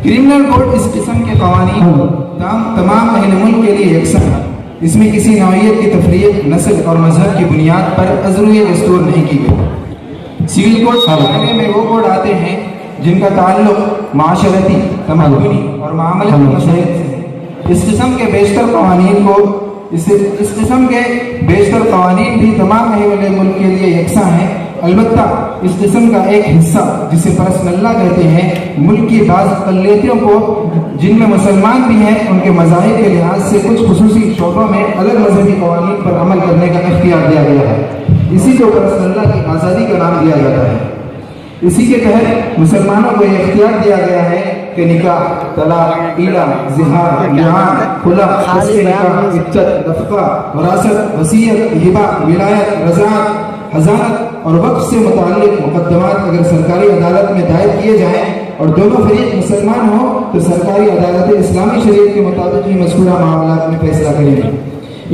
Criminal code इस किस्म के कवानीन तमाम अहल मुल्क के लिए यकसा है। इसमें किसी नौइयत की तफरीक, नस्ल और मजहब की बुनियाद पर अज़रुए दस्तूर नहीं की गई। सिविल कोड के दायरे में वो कोड आते हैं जिनका ताल्लुक माशरती, तमद्दुनी और मामलती मसले से है। इस किस्म के बेशतर कवानीन भी तमाम अहल मुल्क के लिए यकसा हैं। अलबत्ता इस किस्म का एक हिस्सा जिसे परसनल्ला कहते हैं, मुल्क की बाज़ अक़लियतों को जिनमें मुसलमान भी हैं उनके मज़ाहिब के लिहाज से कुछ खुसूसी शोबों में अलग मजहबी कवानीन पर अमल करने का इख्तियार दिया गया है। इसी को परसनल्ला की आज़ादी का नाम दिया जाता है। इसी के तहत मुसलमानों को यह इख्तियार दिया गया है कि निकाह, तलाक, ईला, ज़िहार, लिआन, खुला, क़स्म निकाह, इज्जत, नफ़क़ा, वरासत, वसीयत, हिबा, विलायत, रज़ाअत, हज़ानत और वक्फ से मुताल्लिक़ मुक़द्दमात अगर सरकारी अदालत में दायर किए जाएँ और दोनों फरीक मुसलमान हो तो सरकारी अदालत इस्लामी शरीयत के मुताबिक ही मज़कूरा मामलात में फैसला करेंगे।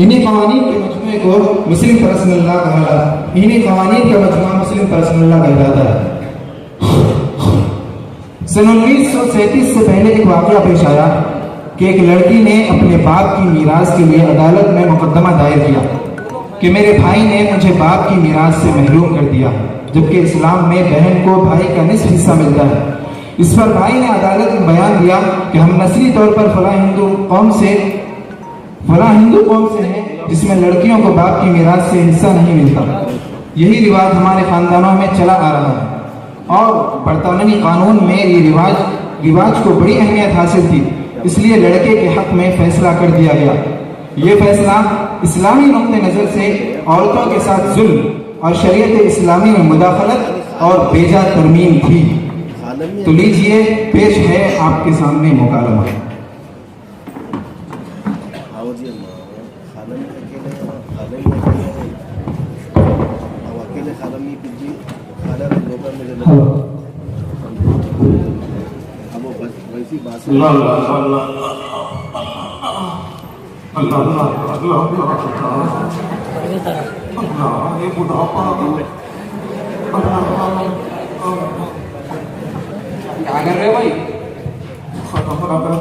इन्हीं कवानीन के मजमूए को मुस्लिम परसनल्ला कहलाता है। सन 1937 से पहले एक वाक़या पेश आया कि एक लड़की ने अपने बाप की मीरास के लिए अदालत में मुकदमा दायर किया कि मेरे भाई ने मुझे बाप की मीरास से महरूम कर दिया, जबकि इस्लाम में बहन को भाई का निस्फ हिस्सा मिलता है। इस पर भाई ने अदालत में बयान दिया कि हम नस्ली तौर पर फलां हिंदू कौम से हैं जिसमें लड़कियों को बाप की मीरास से हिस्सा नहीं मिलता। यही रिवाज हमारे खानदानों में चला आ रहा है और बरतानवी कानून में ये रिवाज को बड़ी अहमियत हासिल थी, इसलिए लड़के के हक में फैसला कर दिया गया। ये फैसला इस्लामी नुक्ते नज़र से औरतों के साथ जुल्म और शरीयत इस्लामी में मुदाखलत और बेजा तरमीम थी। तो लीजिए पेश है आपके सामने मुकालमा। क्या कर रहे हो भाई?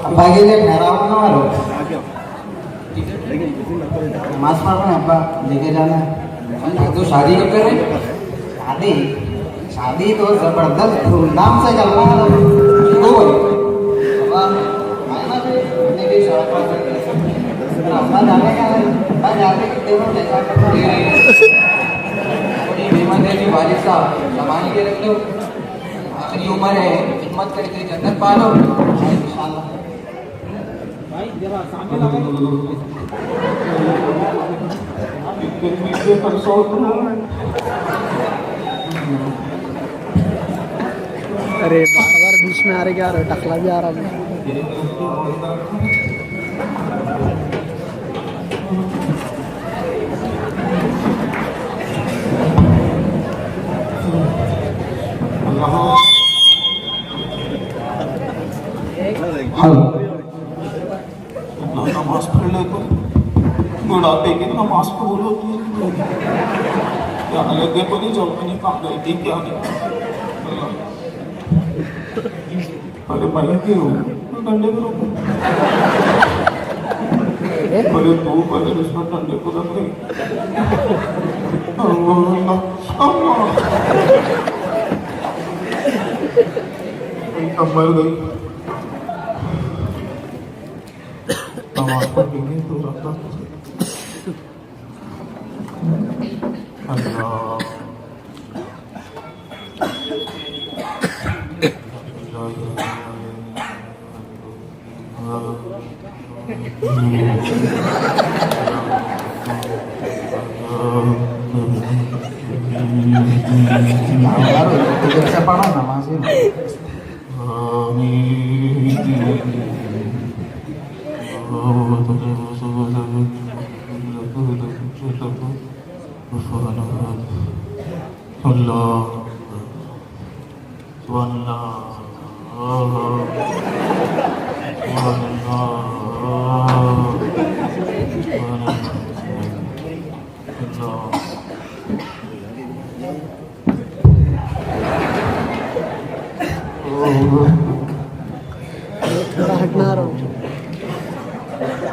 अब्बा के लिए ठहराव ना मारो, नमाज पढ़ना है, अब्बा लेके जाना है। तो शादी कब कर रहे हैं? शादी तो जबरदस्त धूमधाम से करना है। तो अब्बा जाने का है, अब्बा जाने के देखो कैसा करना है। वालिद साहब संभाल के रख लो, आखिरी उम्र है, हिम्मत करके जन्नत पालो इंशाल्लाह। भाई जरा सामने अरे बार बीच में आ रहे, क्या टकला भी आ रहा है। नमाज पढ़ ले तो बुढ़ापे की नमाज कबूल होती है। क्या लगे तो नहीं, जब मैंने कहा गई थी क्या नहीं। अरे भाई क्यों डंडे को रोको, अरे तू पहले उसमें डंडे को रख रही। मर गई। नमाज पढ़ेंगे तो रहता अल्लाह पढ़ा नमाज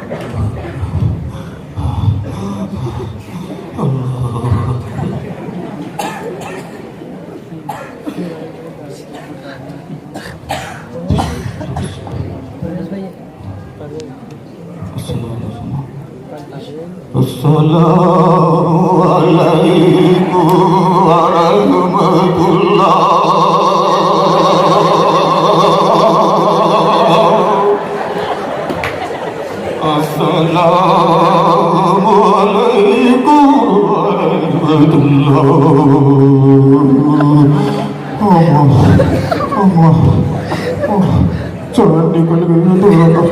Assalamualaikum warahmatullah. Assalamualaikum warahmatullah. Allah, jangan dikali-kali itu.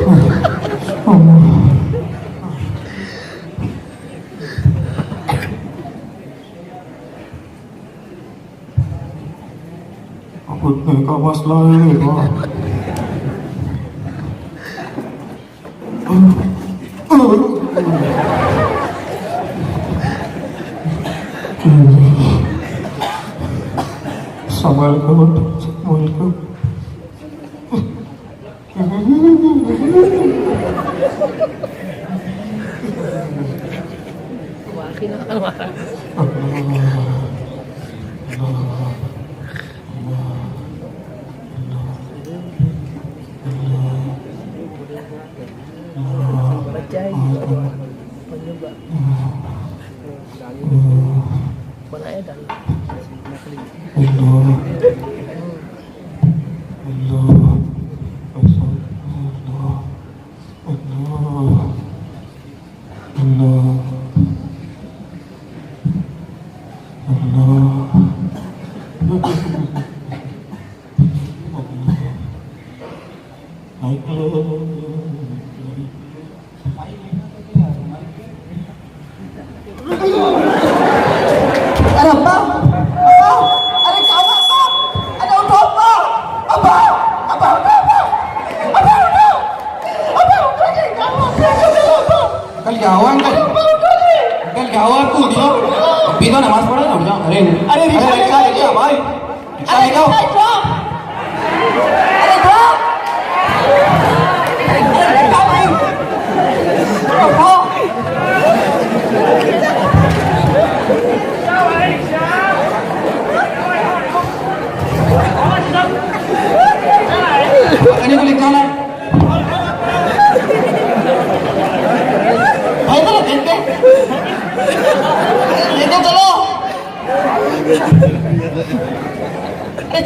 खुदने का मसला है संभाल कर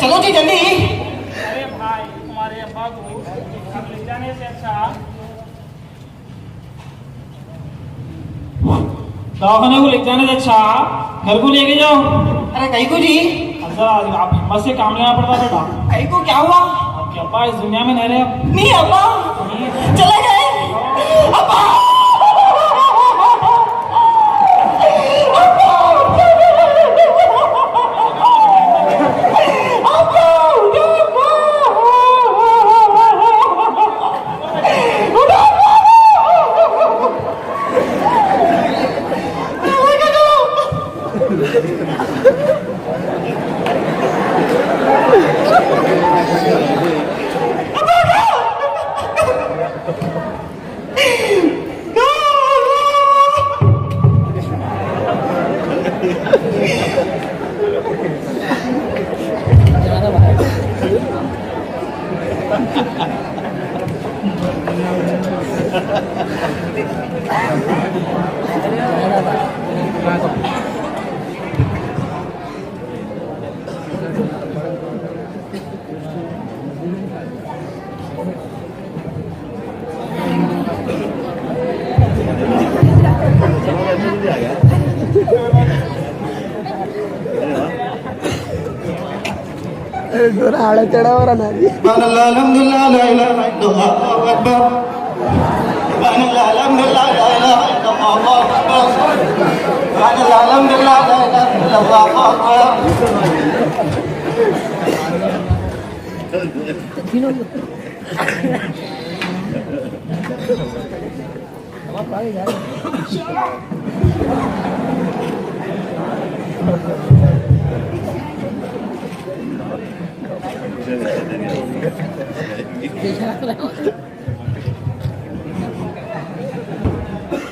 चलो जी जल्दी। अरे भाई तुम्हारे अब्बा को ले जाने से अच्छा दवाखाने को ले जाने से अच्छा घर को लेके जाओ। अरे कहीं को जी? अच्छा आप हिम्मत से काम लेना पड़ता बेटा। कहीं को क्या हुआ? आपके अब्बा इस दुनिया में नहीं रहे अब। नहीं अब्बा चले गए। अब्बा आड़ा चढ़ावर ना जी अल्हम्दुलिल्लाह ला इलाहा इल्लल्लाह अल्लाहु अकबर अल्हम्दुलिल्लाह ला इलाहा इल्लल्लाह अल्लाहु अकबर अल्हम्दुलिल्लाह ला इलाहा इल्लल्लाह अल्लाहु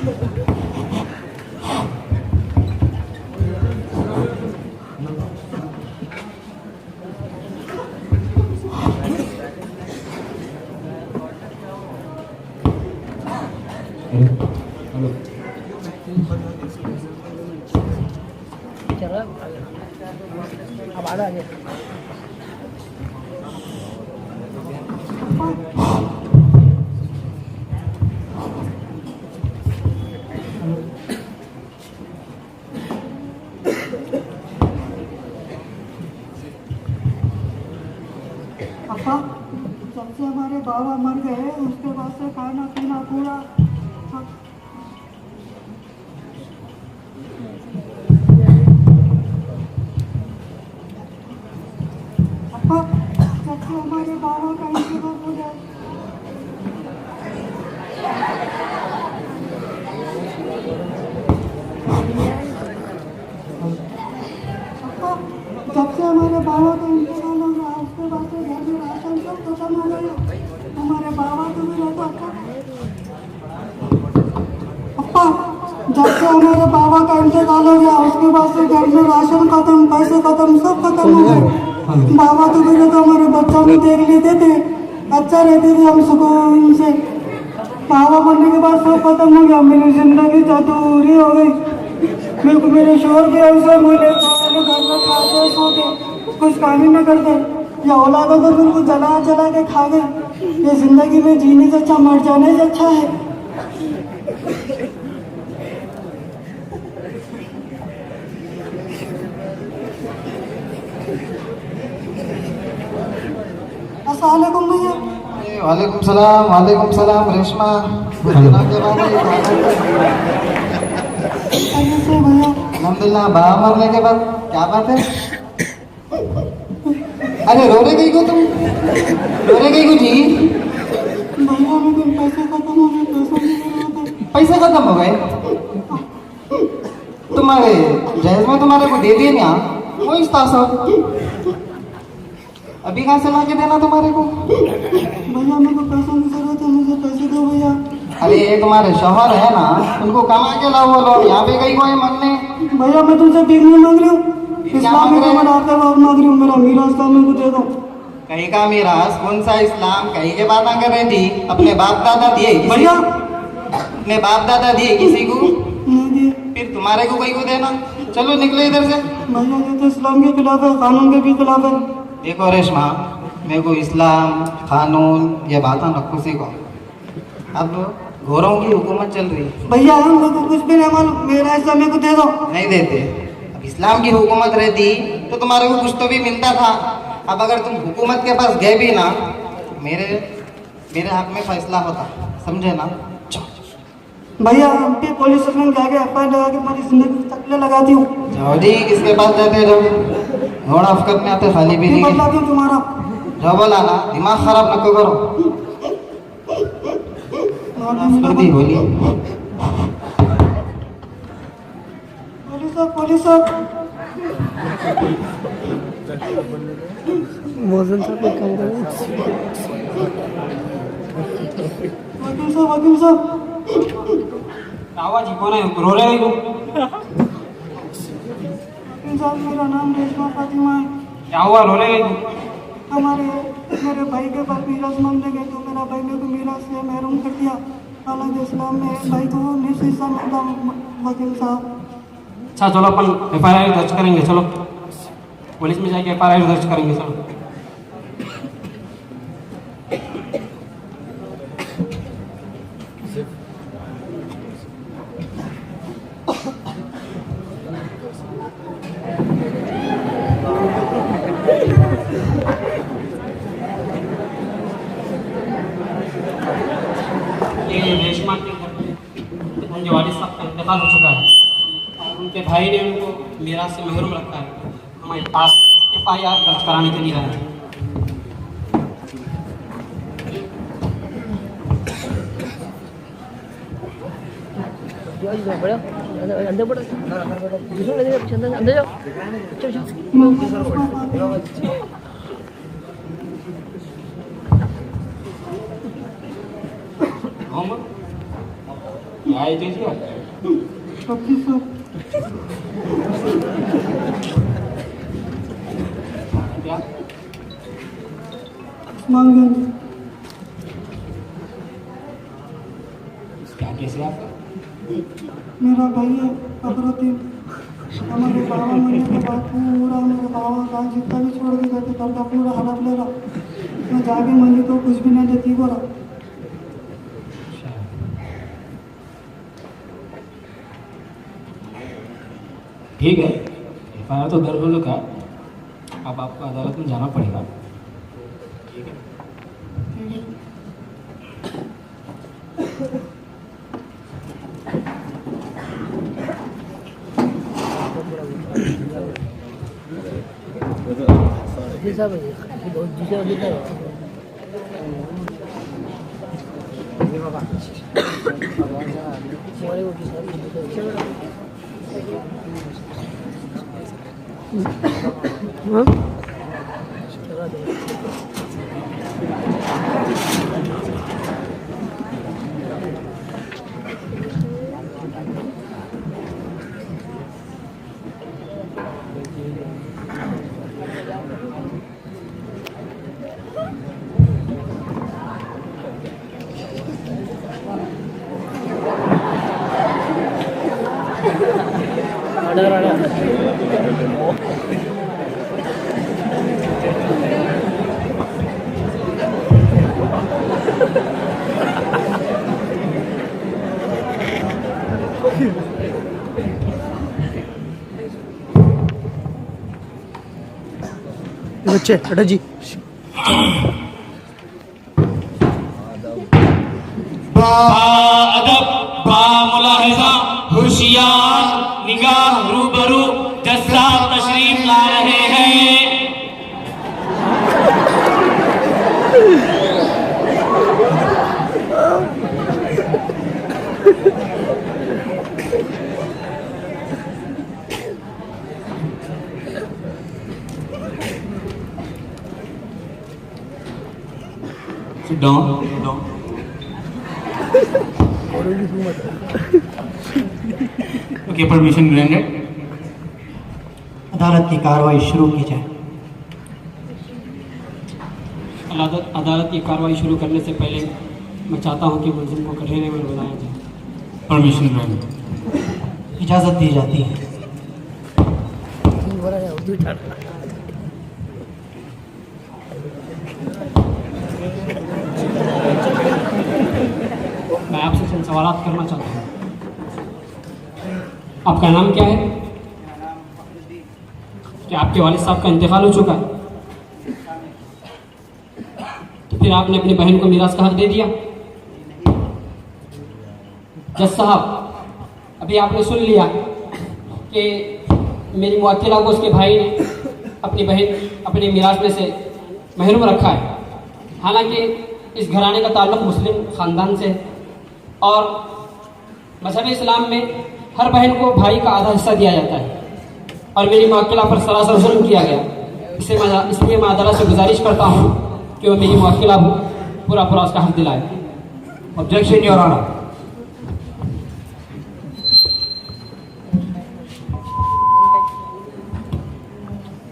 चल रहा अब आ गया पापा, जब से हमारे बाबा मर गए उसके बाद से खाना पीना पूरा पापा, जब से हमारे बाबा का इंतकाल हो गया पापा, जब से हमारे बाबा का इंतकाल हो गया उसके बाद से घर में राशन सब खत्म हो गया। हमारे बाबा को भी रहता था। पापा, जब से हमारे बाबा का इंतकाल हो गया उसके बाद से घर में राशन खत्म, पैसे खत्म, सब खत्म हो गए। बाबा तो मेरे तो हमारे बच्चों में देख लेते थे, अच्छा रहते थे हम सुकून से। बाबा बनने के बाद सब खत्म हो गया, मेरी जिंदगी अधूरी हो गई। मेरे को मेरे शोर के अवसर मिले, घर में खाते सोते, कुछ काम ही न करते, या औलादों को बिल्कुल जला जला के खा गए। ये जिंदगी में जीने से अच्छा मर जाने से अच्छा है। अस्सलाम वालेकुम भैया। वालेकुम सलाम रेशमा। कैसे भैया? अल्हम्दुलिल्लाह। बाबा मरने के बाद क्या बात है? अरे रो रही गई को तुम? रो रही गई को जी? भैया लेकिन पैसे खत्म हो गए, पैसा नहीं मिला था। पैसे खत्म हो गए? तुम्हारे जहेज में तुम्हारे को दे दिए ना वो इस सब अभी कहाँ से ला के देना तुम्हारे को? भैया मेरे को पैसों की जरूरत है, मुझे पैसे दो भैया। अरे ये तुम्हारे शौहर है ना, उनको कमा के लाओ। वो लोग यहाँ पे गई कोई मांगने? भैया मैं तुमसे भीख नहीं मांग रही हूँ, इस्लाम में बनाते हुए मांग रही हूँ। मेरा मीरास का मेरे को दे दो। कहीं का मीरास? कौन सा इस्लाम? कहीं के बात कर रही थी? अपने बाप दादा दिए भैया? अपने बाप दादा दिए किसी को? नहीं दिए। फिर तुम्हारे को कोई को देना? चलो निकलो इधर से। भैया ये तो इस्लाम के खिलाफ है, कानून के भी खिलाफ है। देखो रेशमा, मेरे को इस्लाम कानून ये बातें रखो सीखो। अब घोरों की हुकूमत चल रही है। भैया हम लोग को कुछ भी नहीं मालूम, मेरा हिस्सा मेरे को दे दो। नहीं देते। अब इस्लाम की हुकूमत रहती तो तुम्हारे को कुछ तो भी मिलता था। अब अगर तुम हुकूमत के पास गए भी ना, मेरे हक में फैसला होता, समझे ना? भैया हम पे पुलिस स्टेशन जाके एफआईआर लगा के हमारी जिंदगी तकले लगाती हूँ। जाओ जी, किसके पास जाते हो? घोड़ा अफकत में आते खाली भी नहीं। बदला दूँ तुम्हारा? जो बोला ना, दिमाग खराब न करो। जल्दी बोलिए। पुलिस मोहसिन साहब एक काम करें। वकील साहब आवाज ही कौन है? रो रहे हो? वकील साहब मेरा नाम रेशमा फातिमा है। क्या हुआ? रो रहे हो? मेरे भाई के पास मीरास मांगने गए तो मेरा भाई मेरे को मीरास से महरूम कर दिया। हालांकि इस्लाम में भाई को निस्फ हिस्सा मिलता। वकील साहब अच्छा चलो अपन एफआईआर दर्ज करेंगे। चलो पुलिस में जाके एफआईआर दर्ज करेंगे। चलो ये रेशमा के घर में उनके वालिद साहब का इंतकाल हो चुका है और उनके भाई ने उनको मीरास से महरूम रखा है। हमारे पास एफआईआर दर्ज कराने के लिए आए हैं। अंदर पड़ो, अंदर जाओ। मोहम्मद क्या है चीज क्या? 2500 क्या? उस्मानगंज। क्या केस है आपका? मेरा भाई है अबरतीन। हमारे बाबा मरने के बाद पूरा मेरे बाबा का जितना भी छोड़ के गए थे घर का पूरा हड़प ले रहा। मैं जाके मनी तो कुछ भी नहीं देती बोला। ठीक है, एफआईआर तो दर्ज हो चुका है, अब आपको अदालत में जाना पड़ेगा। ठीक है। बच्चे अड्डा जी अदब बामुलाहिजा होशियार निगाह रूबरू जस्सा तशरीफ ला रहे हैं। Sit down. Okay, permission granted. अदालत की कार्रवाई शुरू की जाए। अदालत की कार्रवाई शुरू करने से पहले मैं चाहता हूं कि मुलजिम को कठेरे में बुलाया जाए। Permission granted. इजाज़त दी जाती है। मैं आपसे चंद सवाल करना चाहता हूँ। आपका नाम क्या है? क्या आपके वालिद साहब का इंतकाल हो चुका है? तो फिर आपने अपनी बहन को मीरास का हक दे दिया? जज साहब, अभी आपने सुन लिया कि मेरी मुवक्किला को उसके भाई ने अपनी बहन अपनी मीरास में से महरूम रखा है। हालांकि इस घराने का ताल्लुक मुस्लिम ख़ानदान से है और मज़हब इस्लाम में हर बहन को भाई का आधा हिस्सा दिया जाता है और मेरी मुवक्किला पर सरासर जुल्म किया गया। इसलिए मैं अदालत से गुजारिश करता हूँ कि वो मेरी मुवक्किला पूरा उसका हक दिलाए। Objection your honour.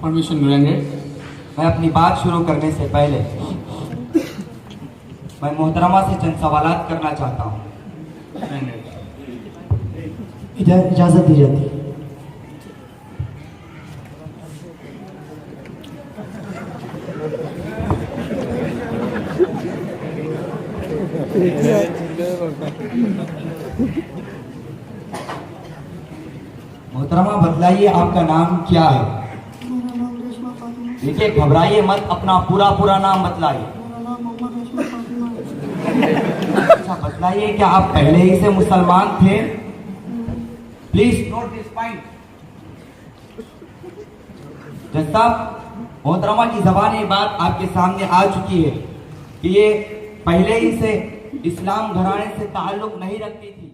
Permission granted. मैं अपनी बात शुरू करने से पहले मैं मोहतरमा से चंद सवालात करना चाहता हूँ। इजाज़त दी जाती है। मोहतरमा बतलाइए आपका नाम क्या है? मेरा नाम रेशमा फातिमा। देखिए घबराइए मत, अपना पूरा नाम बतलाइए। मेरा नाम मोहम्मद रेशमा फातिमा है। अच्छा बतलाइए, क्या आप पहले ही से मुसलमान थे? Please note this point. जज साहब, मोहतरमा की ज़बान ये बात आपके सामने आ चुकी है कि ये पहले ही से इस्लाम घराने से ताल्लुक नहीं रखती थी।